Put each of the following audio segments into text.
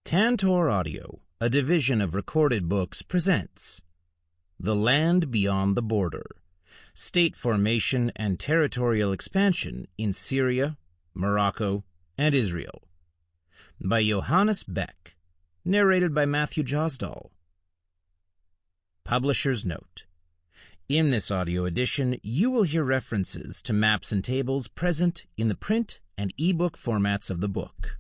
Tantor Audio, a division of Recorded Books, presents The Land Beyond the Border, State Formation and Territorial Expansion in Syria, Morocco, and Israel, by Johannes Becke, narrated by Matthew Josdal. Publisher's Note: in this audio edition, you will hear references to maps and tables present in the print and e-book formats of the book.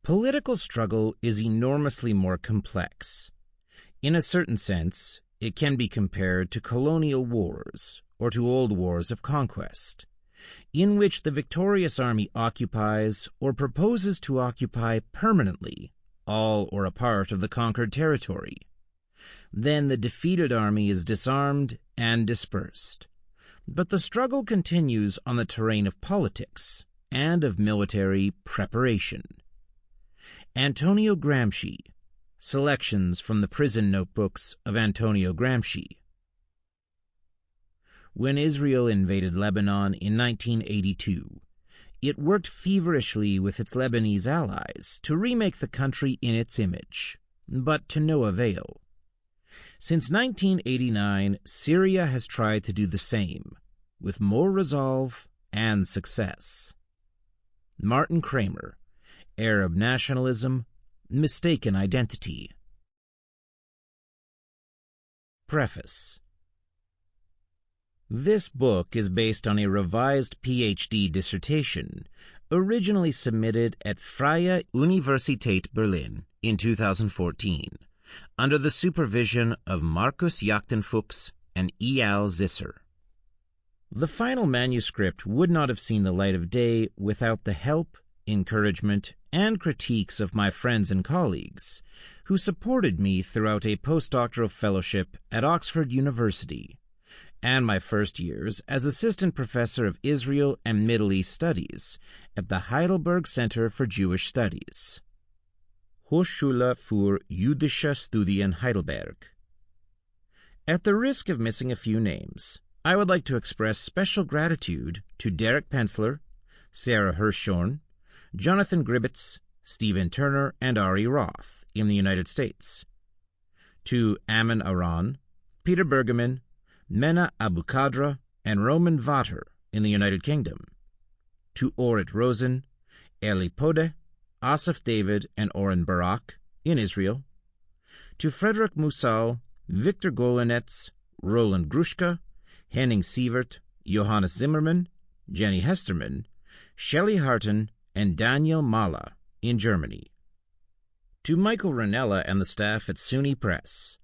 Political struggle is enormously more complex. In a certain sense, it can be compared to colonial wars or to old wars of conquest, in which the victorious army occupies or proposes to occupy permanently all or a part of the conquered territory. Then the defeated army is disarmed and dispersed. But the struggle continues on the terrain of politics and of military preparation. Antonio Gramsci. Selections from the Prison Notebooks of Antonio Gramsci. When Israel invaded Lebanon in 1982, it worked feverishly with its Lebanese allies to remake the country in its image, but to no avail. Since 1989, Syria has tried to do the same, with more resolve and success. Martin Kramer, Arab Nationalism, Mistaken Identity. Preface. This book is based on a revised PhD dissertation originally submitted at Freie Universität Berlin in 2014, under the supervision of Markus Jachtenfuchs and E.L. Zisser. The final manuscript would not have seen the light of day without the help, encouragement, and critiques of my friends and colleagues, who supported me throughout a postdoctoral fellowship at Oxford University, and my first years as assistant professor of Israel and Middle East Studies at the Heidelberg Center for Jewish Studies. Hochschule für Jüdische Studien Heidelberg. At the risk of missing a few names, I would like to express special gratitude to Derek Pensler, Sarah Hirschhorn, Jonathan Gribbetts, Stephen Turner, and Ari Roth in the United States, to Amin Aran, Peter Bergeman, Mena Abukadra, and Roman Vater in the United Kingdom, to Orit Rosen, Eli Pode, Asaf David, and Oren Barak in Israel, to Frederick Musal, Victor Golanetz, Roland Grushka, Henning Sievert, Johannes Zimmermann, Jenny Hesterman, Shelley Harton, and Daniel Mala in Germany, to Michael Ranella and the staff at SUNY Press,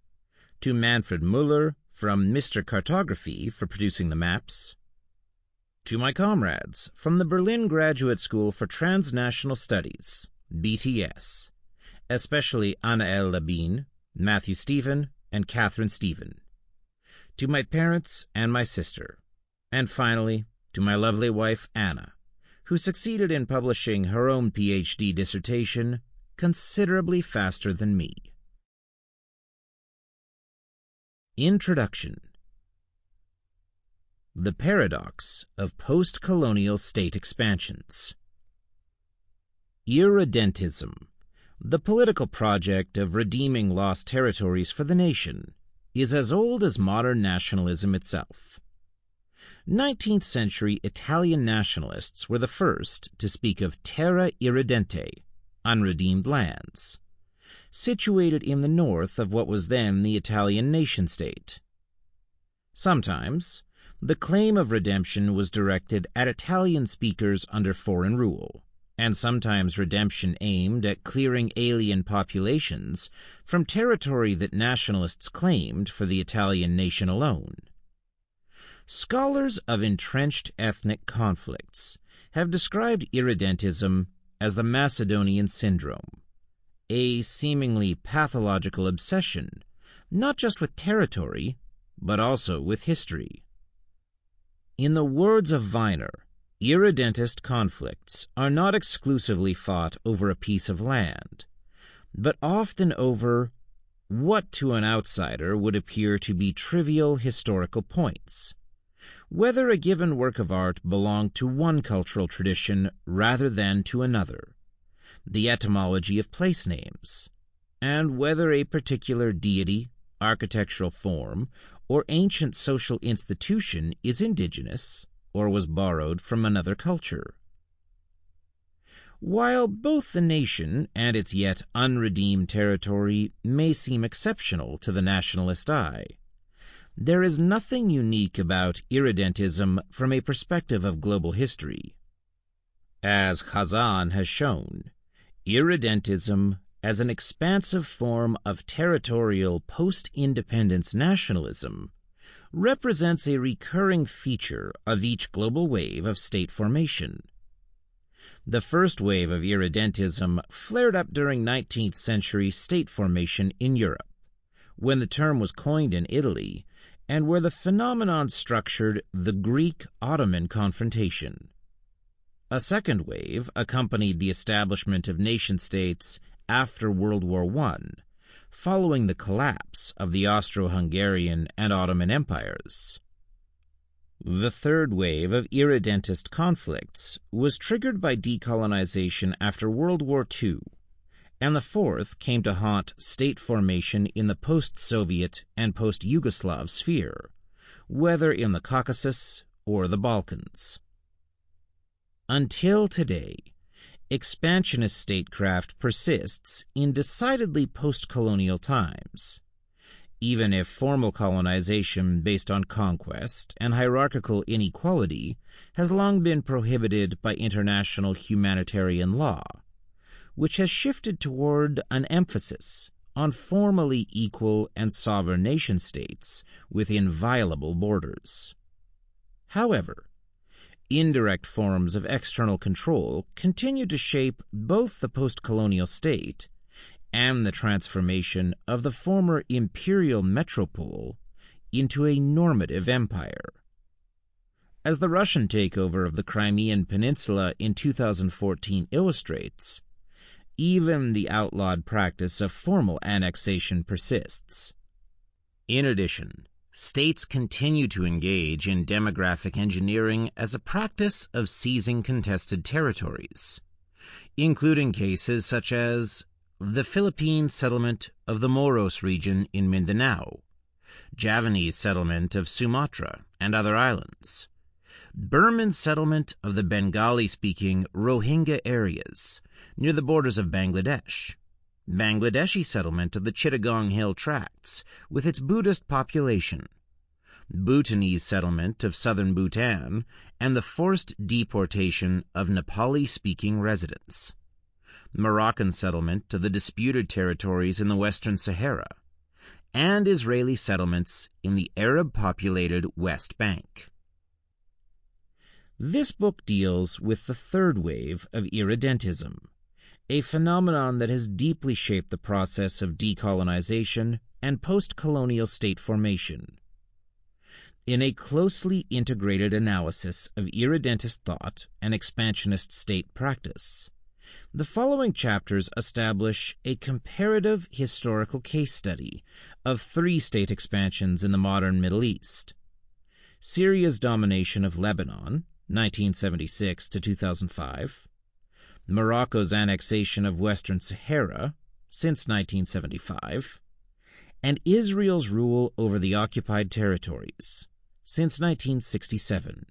to Manfred Muller from Mr. Cartography for producing the maps, to my comrades from the Berlin Graduate School for Transnational Studies, BTS, especially Anna L. Labine, Matthew Stephen, and Catherine Stephen, to my parents and my sister, and finally to my lovely wife Anna, who succeeded in publishing her own PhD dissertation considerably faster than me. Introduction. The Paradox of Postcolonial State Expansions. Irredentism, the political project of redeeming lost territories for the nation, is as old as modern nationalism itself. 19th-century Italian nationalists were the first to speak of terra irredente, unredeemed lands, situated in the north of what was then the Italian nation-state. Sometimes, the claim of redemption was directed at Italian speakers under foreign rule, and sometimes redemption aimed at clearing alien populations from territory that nationalists claimed for the Italian nation alone. Scholars of entrenched ethnic conflicts have described irredentism as the Macedonian syndrome, a seemingly pathological obsession, not just with territory, but also with history. In the words of Weiner, irredentist conflicts are not exclusively fought over a piece of land, but often over what to an outsider would appear to be trivial historical points, whether a given work of art belonged to one cultural tradition rather than to another, the etymology of place names, and whether a particular deity, architectural form, or ancient social institution is indigenous or was borrowed from another culture. While both the nation and its yet unredeemed territory may seem exceptional to the nationalist eye, there is nothing unique about irredentism from a perspective of global history. As Hazan has shown, irredentism as an expansive form of territorial post-independence nationalism represents a recurring feature of each global wave of state formation. The first wave of irredentism flared up during 19th century state formation in Europe, when the term was coined in Italy, and where the phenomenon structured the Greek-Ottoman confrontation. A second wave accompanied the establishment of nation-states after World War I, following the collapse of the Austro-Hungarian and Ottoman empires. The third wave of irredentist conflicts was triggered by decolonization after World War II, and the fourth came to haunt state formation in the post-Soviet and post-Yugoslav sphere, whether in the Caucasus or the Balkans. Until today, expansionist statecraft persists in decidedly post-colonial times, even if formal colonization based on conquest and hierarchical inequality has long been prohibited by international humanitarian law, which has shifted toward an emphasis on formally equal and sovereign nation-states with inviolable borders. However, indirect forms of external control continue to shape both the post-colonial state and the transformation of the former imperial metropole into a normative empire. As the Russian takeover of the Crimean Peninsula in 2014 illustrates, even the outlawed practice of formal annexation persists. In addition, states continue to engage in demographic engineering as a practice of seizing contested territories, including cases such as the Philippine settlement of the Moros region in Mindanao, Javanese settlement of Sumatra and other islands, Burman settlement of the Bengali-speaking Rohingya areas near the borders of Bangladesh, Bangladeshi settlement of the Chittagong Hill Tracts with its Buddhist population, Bhutanese settlement of southern Bhutan, and the forced deportation of Nepali-speaking residents, Moroccan settlement of the disputed territories in the Western Sahara, and Israeli settlements in the Arab-populated West Bank. This book deals with the third wave of irredentism, a phenomenon that has deeply shaped the process of decolonization and post-colonial state formation. In a closely integrated analysis of irredentist thought and expansionist state practice, the following chapters establish a comparative historical case study of three state expansions in the modern Middle East: Syria's domination of Lebanon, 1976 to 2005, Morocco's annexation of Western Sahara since 1975, and Israel's rule over the occupied territories since 1967.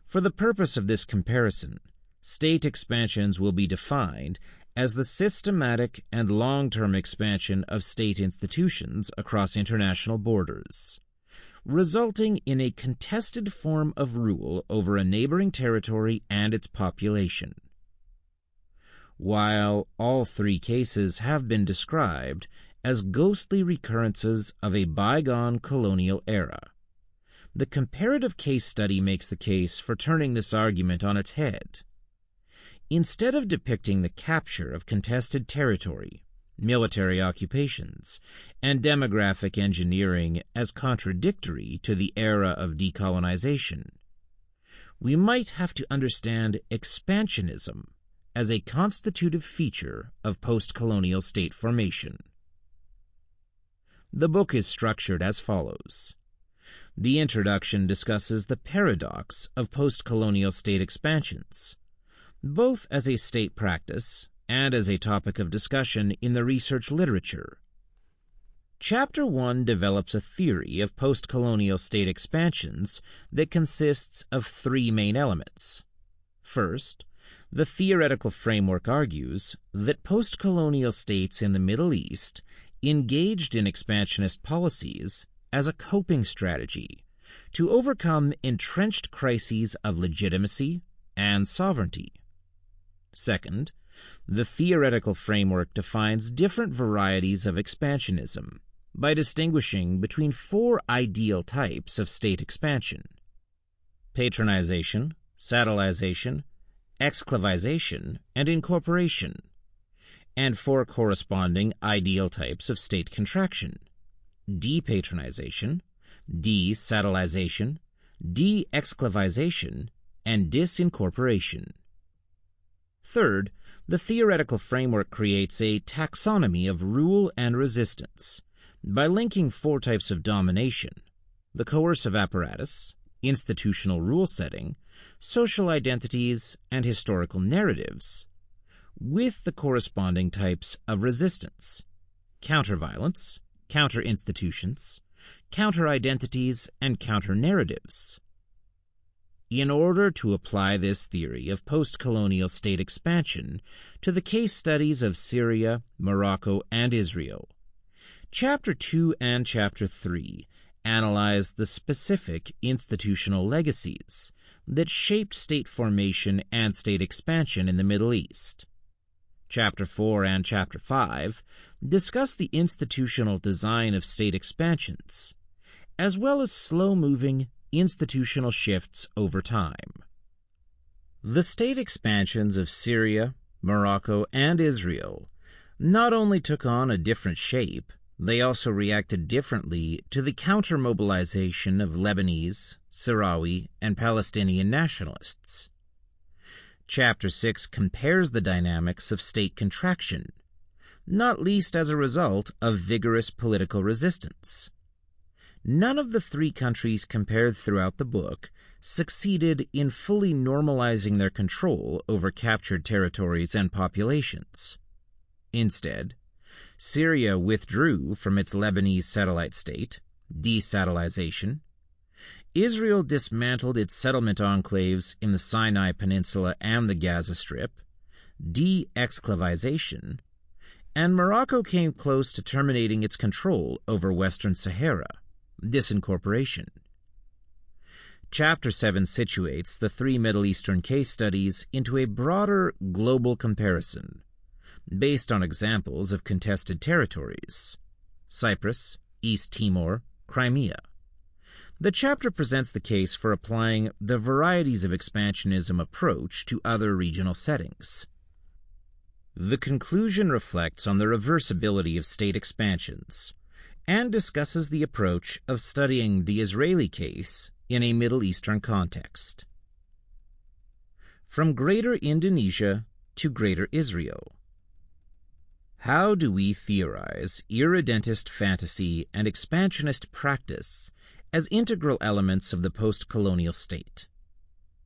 For the purpose of this comparison, state expansions will be defined as the systematic and long-term expansion of state institutions across international borders, resulting in a contested form of rule over a neighboring territory and its population. While all three cases have been described as ghostly recurrences of a bygone colonial era, the comparative case study makes the case for turning this argument on its head. Instead of depicting the capture of contested territory, military occupations, and demographic engineering as contradictory to the era of decolonization, we might have to understand expansionism as a constitutive feature of post-colonial state formation. The book is structured as follows. The introduction discusses the paradox of post-colonial state expansions, both as a state practice and as a topic of discussion in the research literature. Chapter 1 develops a theory of postcolonial state expansions that consists of three main elements. First, the theoretical framework argues that postcolonial states in the Middle East engaged in expansionist policies as a coping strategy to overcome entrenched crises of legitimacy and sovereignty. Second, the theoretical framework defines different varieties of expansionism by distinguishing between four ideal types of state expansion: patronization, satellization, exclavization, and incorporation, and four corresponding ideal types of state contraction: depatronization, desatellization, de-exclavization, and disincorporation. Third, the theoretical framework creates a taxonomy of rule and resistance by linking four types of domination: the coercive apparatus, institutional rule setting, social identities, and historical narratives, with the corresponding types of resistance: counter-violence, counter-institutions, counter-identities, and counter-narratives. In order to apply this theory of postcolonial state expansion to the case studies of Syria, Morocco, and Israel, Chapter 2 and Chapter 3 analyze the specific institutional legacies that shaped state formation and state expansion in the Middle East. Chapter 4 and Chapter 5 discuss the institutional design of state expansions, as well as slow-moving institutional shifts over time. The state expansions of Syria, Morocco, and Israel not only took on a different shape, they also reacted differently to the counter-mobilization of Lebanese, Sahrawi, and Palestinian nationalists. Chapter 6 compares the dynamics of state contraction, not least as a result of vigorous political resistance. None of the three countries compared throughout the book succeeded in fully normalizing their control over captured territories and populations. Instead, Syria withdrew from its Lebanese satellite state, desatellization. Israel dismantled its settlement enclaves in the Sinai Peninsula and the Gaza Strip, de-exclavization, and Morocco came close to terminating its control over Western Sahara, disincorporation. Chapter 7 situates the three Middle Eastern case studies into a broader global comparison, based on examples of contested territories: Cyprus, East Timor, Crimea. The chapter presents the case for applying the varieties of expansionism approach to other regional settings. The conclusion reflects on the reversibility of state expansions and discusses the approach of studying the Israeli case in a Middle Eastern context. From Greater Indonesia to Greater Israel. How do we theorize irredentist fantasy and expansionist practice as integral elements of the post-colonial state?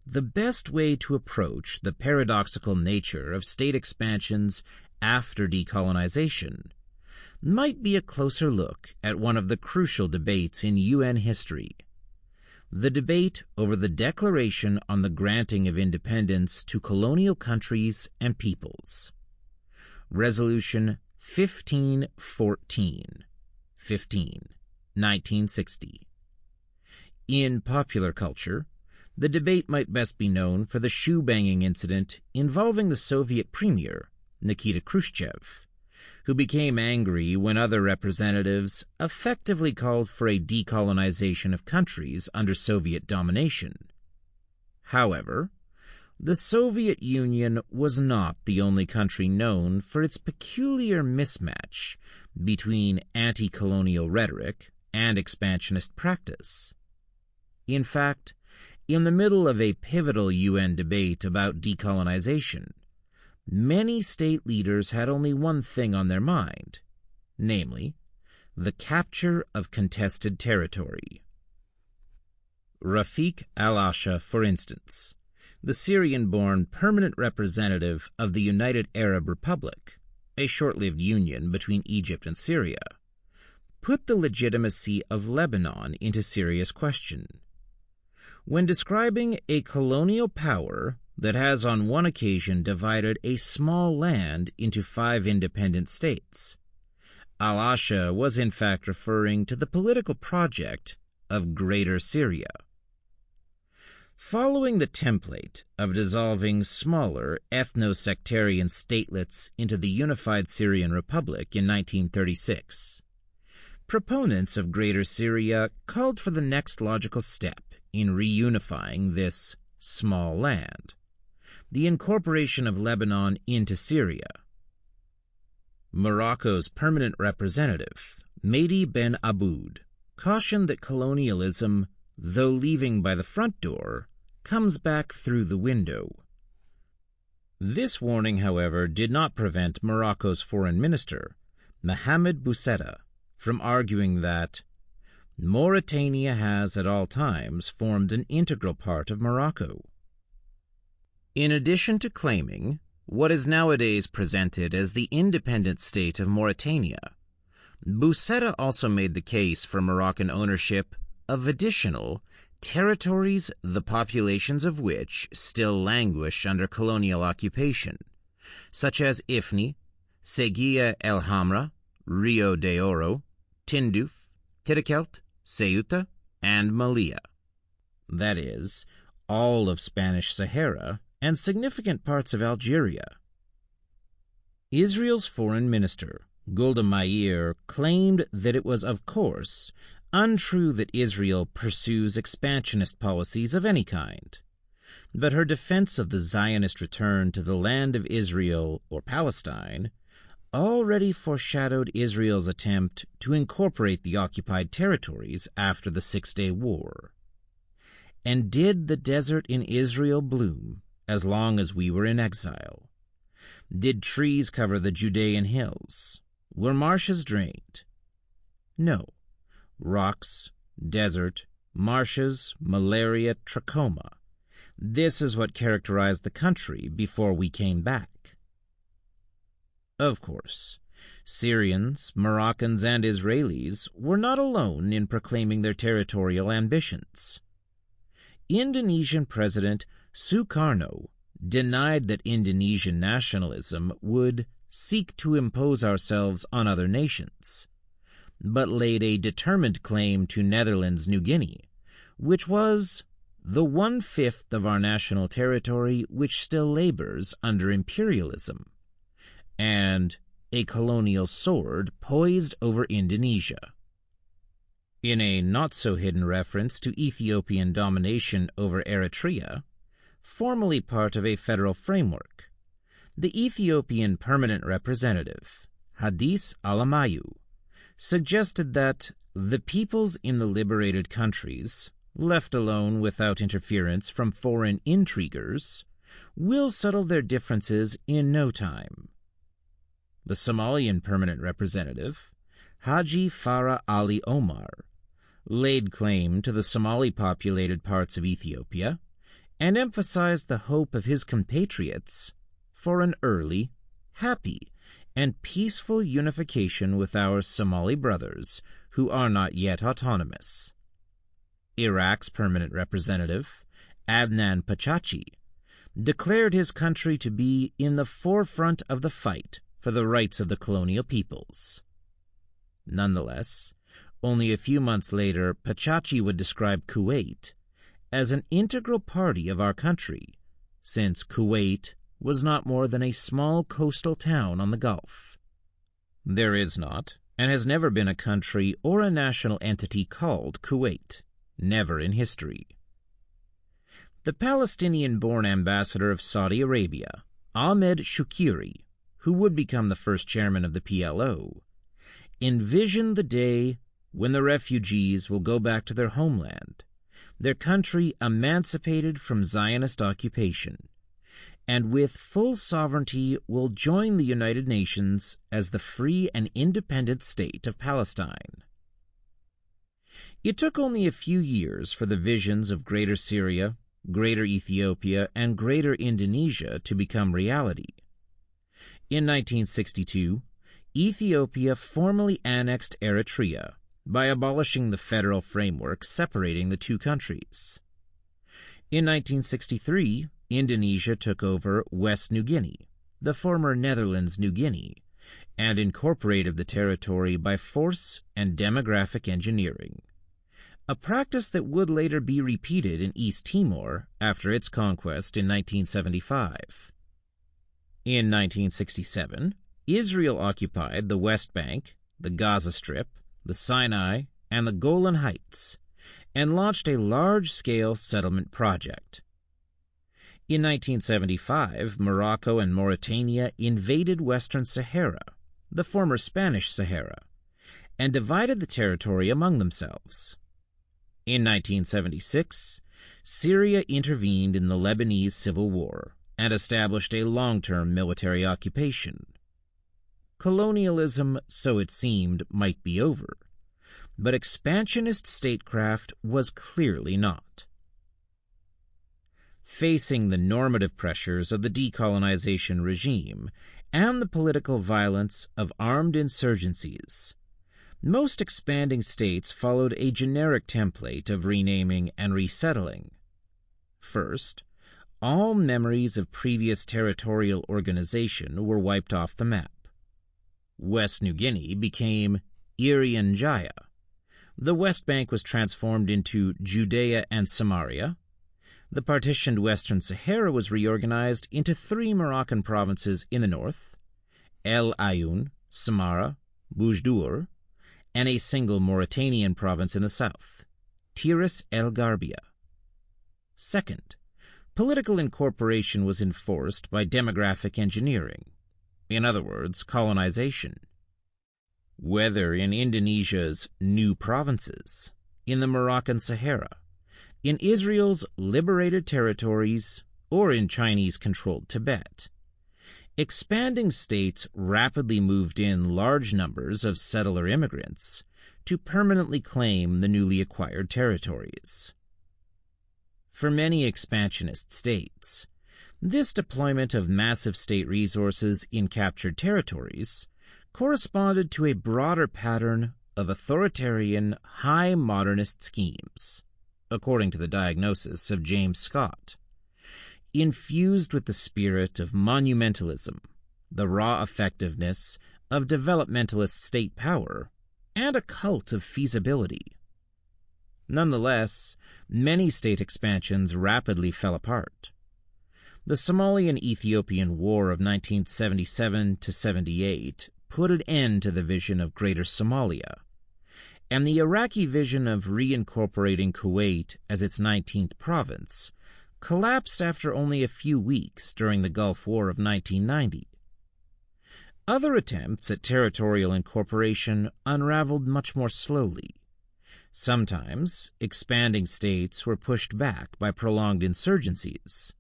The best way to approach the paradoxical nature of state expansions after decolonization might be a closer look at one of the crucial debates in UN history: the debate over the Declaration on the Granting of Independence to Colonial Countries and Peoples. Resolution 1514, 1960. In popular culture, the debate might best be known for the shoe-banging incident involving the Soviet premier, Nikita Khrushchev, who became angry when other representatives effectively called for a decolonization of countries under Soviet domination. However, the Soviet Union was not the only country known for its peculiar mismatch between anti-colonial rhetoric and expansionist practice. In fact, in the middle of a pivotal UN debate about decolonization, many state leaders had only one thing on their mind, namely, the capture of contested territory. Rafik al-Asha, for instance, the Syrian-born permanent representative of the United Arab Republic, a short-lived union between Egypt and Syria, put the legitimacy of Lebanon into serious question. When describing a colonial power that has on one occasion divided a small land into 5 independent states, Al-Asha was in fact referring to the political project of Greater Syria. Following the template of dissolving smaller ethno-sectarian statelets into the unified Syrian Republic in 1936, proponents of Greater Syria called for the next logical step in reunifying this small land, the incorporation of Lebanon into Syria. Morocco's permanent representative, Mehdi Ben Aboud, cautioned that colonialism, though leaving by the front door, comes back through the window. This warning, however, did not prevent Morocco's foreign minister, Mohamed Boussetta, from arguing that Mauritania has at all times formed an integral part of Morocco. In addition to claiming what is nowadays presented as the independent state of Mauritania, Boussetta also made the case for Moroccan ownership of additional territories the populations of which still languish under colonial occupation, such as Ifni, Seguia El Hamra, Rio de Oro, Tindouf, Tidikelt, Ceuta, and Melilla. That is, all of Spanish Sahara and significant parts of Algeria. Israel's foreign minister, Golda Meir, claimed that it was, of course, untrue that Israel pursues expansionist policies of any kind, but her defense of the Zionist return to the land of Israel, or Palestine, already foreshadowed Israel's attempt to incorporate the occupied territories after the Six-Day War. And did the desert in Israel bloom as long as we were in exile? Did trees cover the Judean hills? Were marshes drained? No. Rocks, desert, marshes, malaria, trachoma. This is what characterized the country before we came back. Of course, Syrians, Moroccans, and Israelis were not alone in proclaiming their territorial ambitions. Indonesian President Sukarno denied that Indonesian nationalism would seek to impose ourselves on other nations, but laid a determined claim to Netherlands New Guinea, which was the 1/5 of our national territory which still labors under imperialism, and a colonial sword poised over Indonesia. In a not-so-hidden reference to Ethiopian domination over Eritrea, formerly part of a federal framework, the Ethiopian permanent representative, Hadis Alamayu, suggested that the peoples in the liberated countries, left alone without interference from foreign intriguers, will settle their differences in no time. The Somalian permanent representative, Haji Farah Ali Omar, laid claim to the Somali-populated parts of Ethiopia and emphasized the hope of his compatriots for an early, happy, and peaceful unification with our Somali brothers who are not yet autonomous. Iraq's permanent representative, Adnan Pachachi, declared his country to be in the forefront of the fight for the rights of the colonial peoples. Nonetheless, only a few months later, Pachachi would describe Kuwait as an integral party of our country, since Kuwait was not more than a small coastal town on the Gulf. There is not, and has never been a country or a national entity called Kuwait, never in history. The Palestinian-born ambassador of Saudi Arabia, Ahmed Shukiri, who would become the first chairman of the PLO, envisioned the day when the refugees will go back to their homeland, their country emancipated from Zionist occupation, and with full sovereignty will join the United Nations as the free and independent state of Palestine. It took only a few years for the visions of Greater Syria, Greater Ethiopia, and Greater Indonesia to become reality. In 1962, Ethiopia formally annexed Eritrea by abolishing the federal framework separating the two countries. In 1963, Indonesia took over West New Guinea, the former Netherlands New Guinea, and incorporated the territory by force and demographic engineering, a practice that would later be repeated in East Timor after its conquest in 1975. In 1967, Israel occupied the West Bank, the Gaza Strip, the Sinai, and the Golan Heights, and launched a large-scale settlement project. In 1975, Morocco and Mauritania invaded Western Sahara, the former Spanish Sahara, and divided the territory among themselves. In 1976, Syria intervened in the Lebanese Civil War and established a long-term military occupation. Colonialism, so it seemed, might be over, but expansionist statecraft was clearly not. Facing the normative pressures of the decolonization regime and the political violence of armed insurgencies, most expanding states followed a generic template of renaming and resettling. First, all memories of previous territorial organization were wiped off the map. West New Guinea became Irian Jaya. The West Bank was transformed into Judea and Samaria. The partitioned Western Sahara was reorganized into 3 Moroccan provinces in the north, El Ayoun, Samara, Boujdour, and a single Mauritanian province in the south, Tiris El Garbia. Second, political incorporation was enforced by demographic engineering, in other words, colonization. Whether in Indonesia's new provinces, in the Moroccan Sahara, in Israel's liberated territories, or in Chinese-controlled Tibet, expanding states rapidly moved in large numbers of settler immigrants to permanently claim the newly acquired territories. For many expansionist states, this deployment of massive state resources in captured territories corresponded to a broader pattern of authoritarian, high modernist schemes, according to the diagnosis of James Scott, infused with the spirit of monumentalism, the raw effectiveness of developmentalist state power, and a cult of feasibility. Nonetheless, many state expansions rapidly fell apart. The Somalian-Ethiopian War of 1977-78 put an end to the vision of Greater Somalia, and the Iraqi vision of reincorporating Kuwait as its 19th province collapsed after only a few weeks during the Gulf War of 1990. Other attempts at territorial incorporation unraveled much more slowly. Sometimes, expanding states were pushed back by prolonged insurgencies,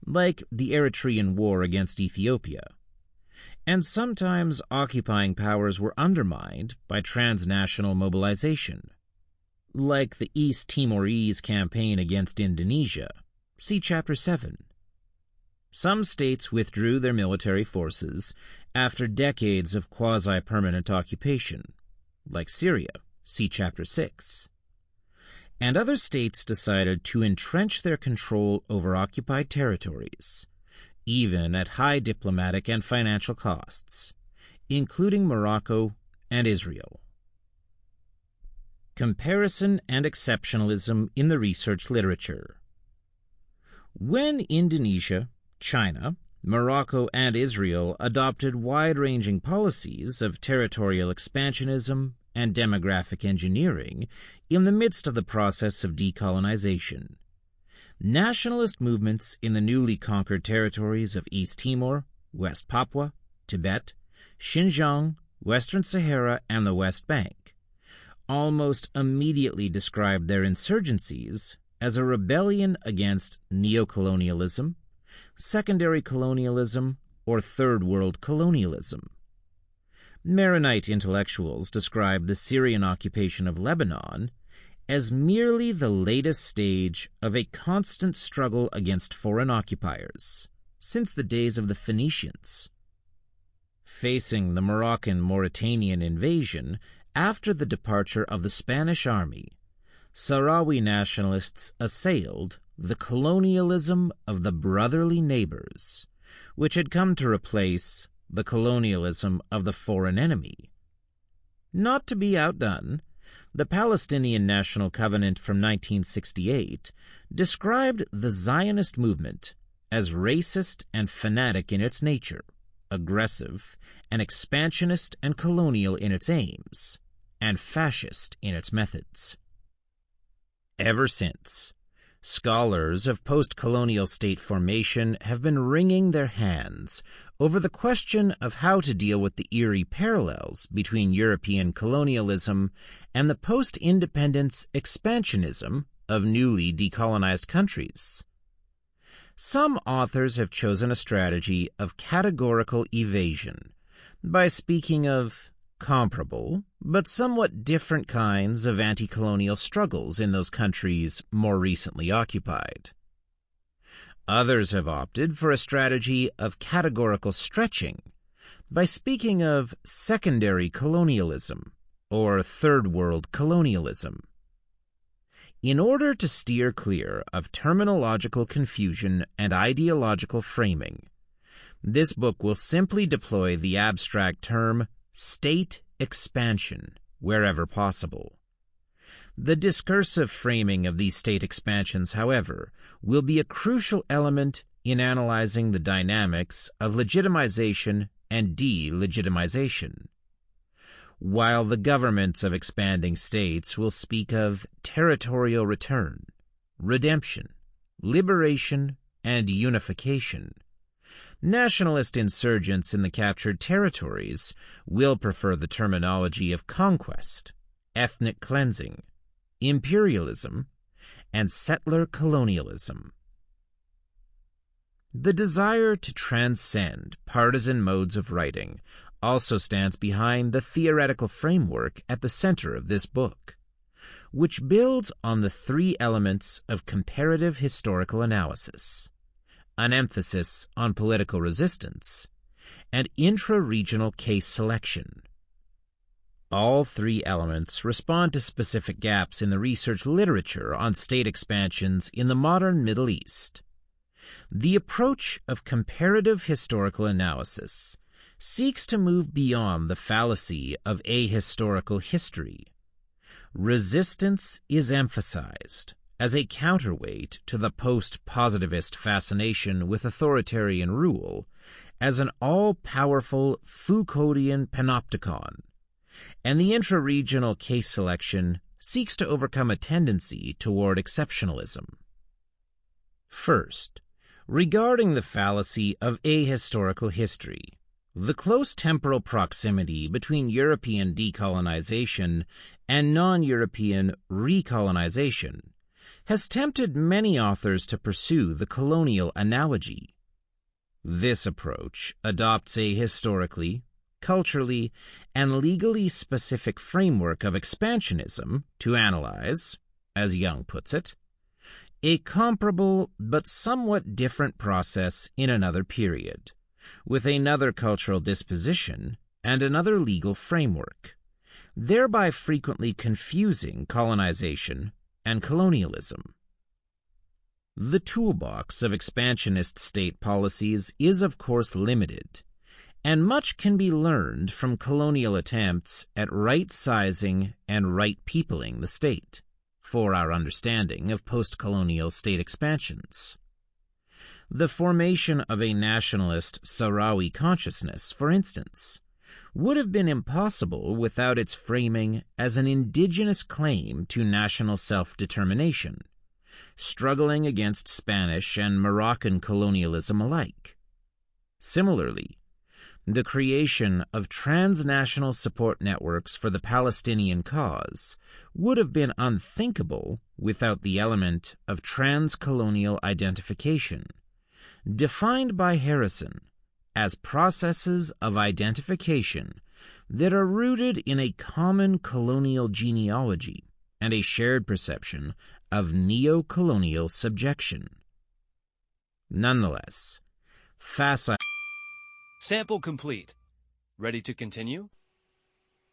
like the Eritrean War against Ethiopia, and sometimes occupying powers were undermined by transnational mobilization, like the East Timorese campaign against Indonesia. See Chapter 7. Some states withdrew their military forces after decades of quasi-permanent occupation, like Syria. See Chapter 6. And other states decided to entrench their control over occupied territories, even at high diplomatic and financial costs, including Morocco and Israel. Comparison and exceptionalism in the research literature. When Indonesia, China, Morocco, and Israel adopted wide-ranging policies of territorial expansionism and demographic engineering in the midst of the process of decolonization, nationalist movements in the newly conquered territories of East Timor, West Papua, Tibet, Xinjiang, Western Sahara, and the West Bank almost immediately described their insurgencies as a rebellion against neocolonialism, secondary colonialism, or Third World colonialism. Maronite intellectuals described the Syrian occupation of Lebanon as merely the latest stage of a constant struggle against foreign occupiers since the days of the Phoenicians. Facing the Moroccan-Mauritanian invasion after the departure of the Spanish army, Sahrawi nationalists assailed the colonialism of the brotherly neighbors, which had come to replace the colonialism of the foreign enemy. Not to be outdone, the Palestinian National Covenant from 1968 described the Zionist movement as racist and fanatic in its nature, aggressive and expansionist and colonial in its aims, and fascist in its methods. Ever since, scholars of post-colonial state formation have been wringing their hands over the question of how to deal with the eerie parallels between European colonialism and the post-independence expansionism of newly decolonized countries. Some authors have chosen a strategy of categorical evasion by speaking of comparable but somewhat different kinds of anti-colonial struggles in those countries more recently occupied. Others have opted for a strategy of categorical stretching by speaking of secondary colonialism or third world colonialism. In order to steer clear of terminological confusion and ideological framing, this book will simply deploy the abstract term state expansion wherever possible. The discursive framing of these state expansions, however, will be a crucial element in analyzing the dynamics of legitimization and delegitimization. While the governments of expanding states will speak of territorial return, redemption, liberation, and unification, nationalist insurgents in the captured territories will prefer the terminology of conquest, ethnic cleansing, imperialism, and settler colonialism. The desire to transcend partisan modes of writing also stands behind the theoretical framework at the center of this book, which builds on the three elements of comparative historical analysis: an emphasis on political resistance, and intra-regional case selection. All three elements respond to specific gaps in the research literature on state expansions in the modern Middle East. The approach of comparative historical analysis seeks to move beyond the fallacy of ahistorical history. Resistance is emphasized as a counterweight to the post-positivist fascination with authoritarian rule as an all-powerful Foucauldian panopticon, and the intra-regional case selection seeks to overcome a tendency toward exceptionalism. First, regarding the fallacy of ahistorical history, the close temporal proximity between European decolonization and non-European recolonization has tempted many authors to pursue the colonial analogy. This approach adopts a historically, culturally, and legally specific framework of expansionism to analyze, as Young puts it, a comparable but somewhat different process in another period, with another cultural disposition and another legal framework, thereby frequently confusing colonization and colonialism. The toolbox of expansionist state policies is of course limited, and much can be learned from colonial attempts at right-sizing and right-peopling the state for our understanding of post-colonial state expansions. The formation of a nationalist Sahrawi consciousness, for instance, would have been impossible without its framing as an indigenous claim to national self-determination, struggling against Spanish and Moroccan colonialism alike. Similarly, the creation of transnational support networks for the Palestinian cause would have been unthinkable without the element of transcolonial identification, defined by Harrison as processes of identification that are rooted in a common colonial genealogy and a shared perception of neo-colonial subjection. Nonetheless, facile... Sample complete. Ready to continue?